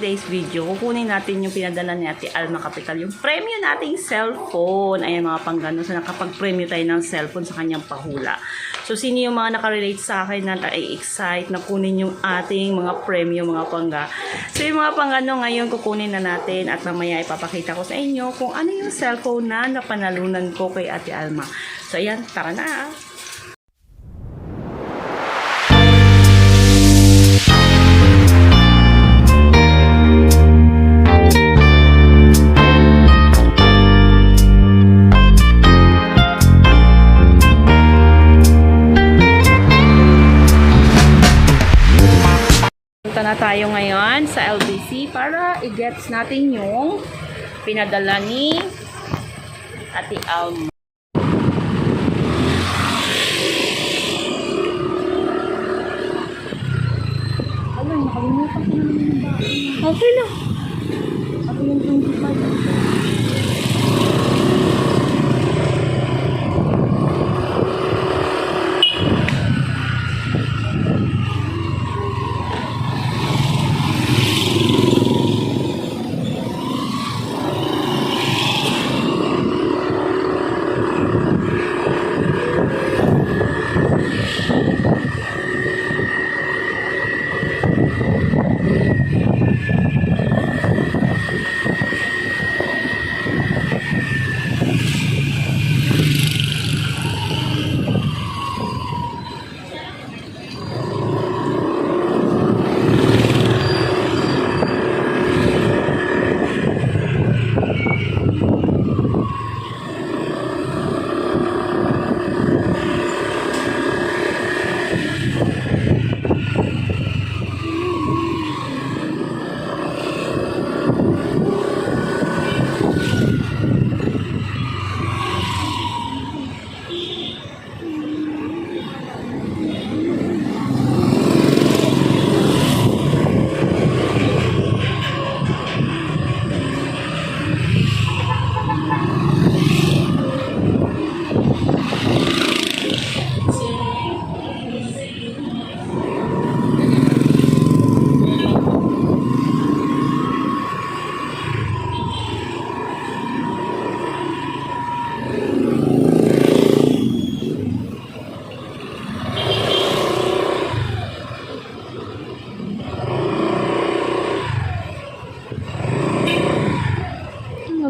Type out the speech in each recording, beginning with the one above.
today's video, kukunin natin yung pinadala ni Ate Alma Capital, yung premyo nating cellphone. Ayan mga panggano, so nakapag-premyo tayo ng cellphone sa kanyang pahula. So sino yung mga nakarelate sa akin na excite na kunin yung ating mga premyo mga pangga. So yung mga panggano ngayon kukunin na natin at mamaya ipapakita ko sa inyo kung ano yung cellphone na napanalunan ko kay Ate Alma. So ayan, tara na. Na tayo ngayon sa LBC para i-gets natin yung pinadala ni Ate Alma. Alam, nakalimutan ko naman yung bahay. Okay lang. Ako yung 25.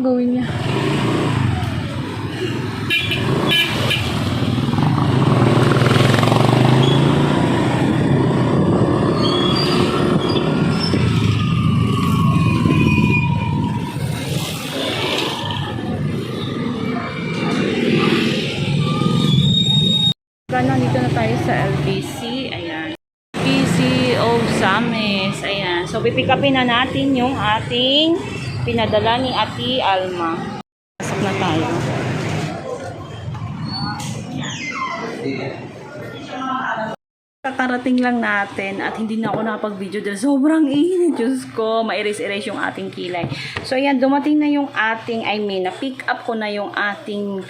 Gawin niya. Nandito na tayo sa LBC. Ayan. LBC of Samis. Ayan. So, pipick upin na natin yung ating pinadala ni Ate Alma. Pasok na tayo. Kakarating lang natin at hindi na ako nakapag-video dahil sobrang init. Diyos ko, ma-erase-erase yung ating kilay. So, ayan, dumating na yung ating, na-pick up ko na yung ating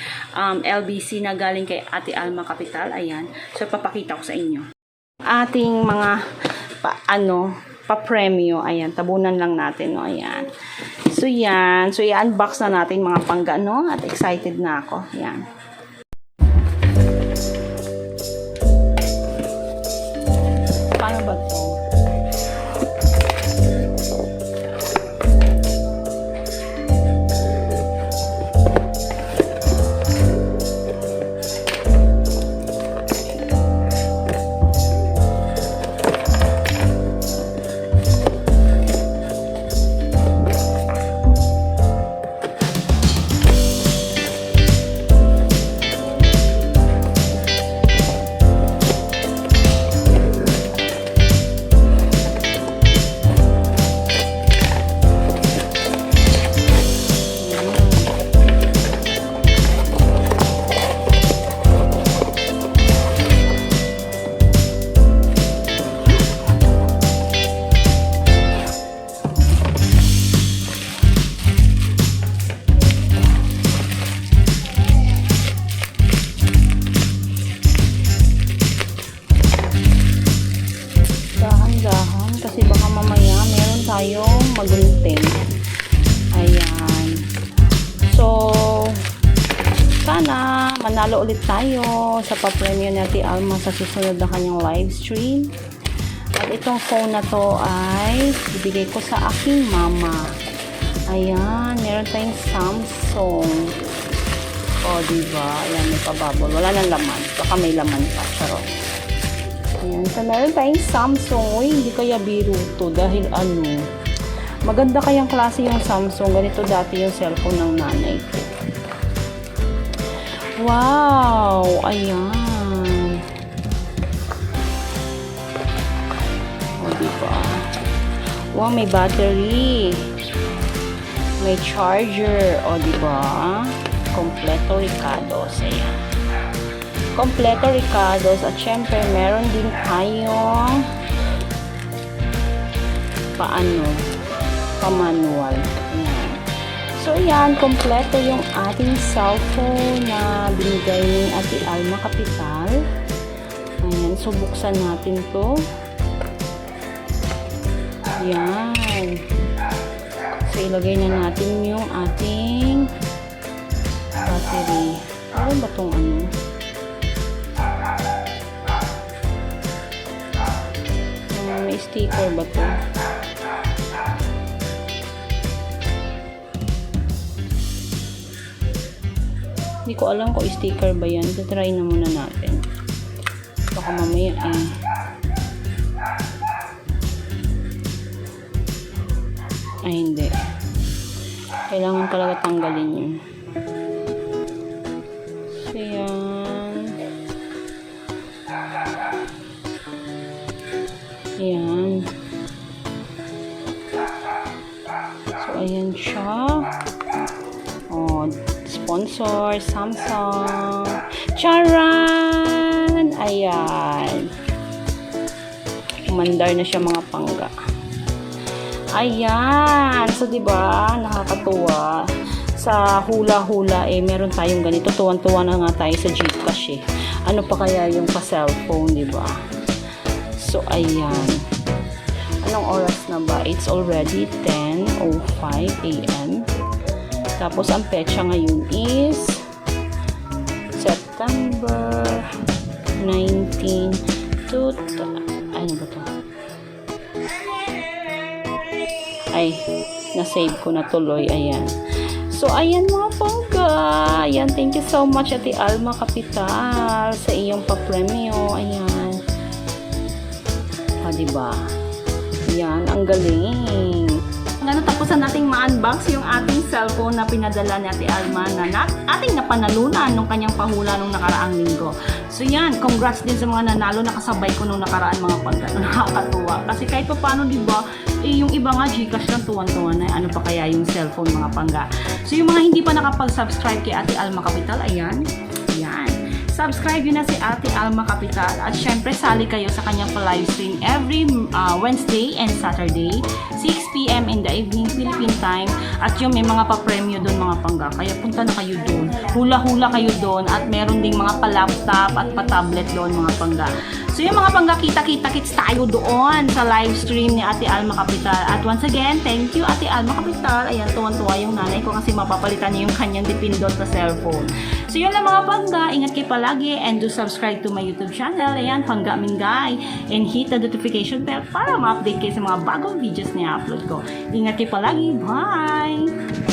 LBC na galing kay Ate Alma Capital. Ayan. So, papakita ko sa inyo. Ating mga, pa-premyo. Ayan, tabunan lang natin, no? Ayan. So, yan. So, i-unbox na natin mga panggano at excited na ako. Yan. Paano ba ito? magunting. Ayan. So, sana manalo ulit tayo sa pa-premium ni Ate Alma sa susunod na kanyang live stream. At itong phone na to ay ibigay ko sa aking mama. Ayan, meron tayong Samsung. O, diba? Ayan, may pababol. Wala nang laman. Baka may laman pa. Charot. Ayan, so meron tayong Samsung. Uy, hindi kaya biro to dahil ano. Maganda kayang klase yung Samsung. Ganito dati yung cellphone ng nanay ko. Wow! Ayan. O, diba? Wow, may battery. May charger. O, diba? Kompleto Ricardos. Ayan. Kompleto Ricardos. At syempre, meron din tayong pa-manual. Ayan. So, ayan. Kompleto yung ating cellphone na binigay ni Ate Alma Capital. Ayan. So, buksan natin to. Ayan. So, ilagay na natin yung ating battery. Ano ba itong ano? May sticker ba ito? Hindi ko alam kung sticker ba yan. Try na muna natin. Baka mamaya eh. Ay, hindi. Kailangan talaga tanggalin yun. So, yan. Ayan. So, ayan siya. Oh, sponsor, Samsung. Charan! Ayan. Umandar na siya mga pangga. Ayan. So, diba, nakakatuwa. Sa hula-hula, eh, meron tayong ganito. Tuwan-tuwa na nga tayo sa Gcash, eh. Ano pa kaya yung pa-cellphone, diba? So, ayan. Anong oras na ba? It's already 10:05 a.m. Tapos, ang petsa ngayon is September 19 to... Ano ba to? Ay, na-save ko na tuloy. Ayan. So, ayan mga pangga. Ayan, thank you so much Ate Alma Capital sa iyong pa-premyo. Ayan. Diba? Ayan, ang galing. Tapusan nating ma-unbox yung ating cellphone na pinadala ni Ate Alma na ating napanalunan nung kanyang pahula nung nakaraang linggo. So yan, congrats din sa mga nanalo na kasabay ko nung nakaraan mga pangga. Nakakatuwa. Kasi kahit pa paano, diba, eh, yung iba nga Gcash lang tuwan-tuwan na ano pa kaya yung cellphone mga pangga. So yung mga hindi pa nakapag-subscribe kay Ate Alma Capital, ayan. Ayan. Subscribe yun na si Ate Alma Capital at syempre sali kayo sa kanyang live stream every Wednesday and Saturday 6 p.m. in the evening Philippine time at yung may mga pa-premyo doon mga pangga kaya punta na kayo doon, hula-hula kayo doon at meron ding mga pa-laptop at pa-tablet doon mga pangga. So yung mga pangga, kita-kita-kits tayo doon sa live stream ni Ate Alma Capital. At once again, thank you Ate Alma Capital. Ayan, tuwan-tuwa yung nanay ko kasi mapapalitan niya yung kanyang dipindot na cellphone. So yun lang mga pangga, ingat kayo palagi and do subscribe to my YouTube channel. Ayan, Pangga Mingay. And hit the notification bell para ma-update kayo sa mga bagong videos na i-upload ko. Ingat kayo palagi. Bye!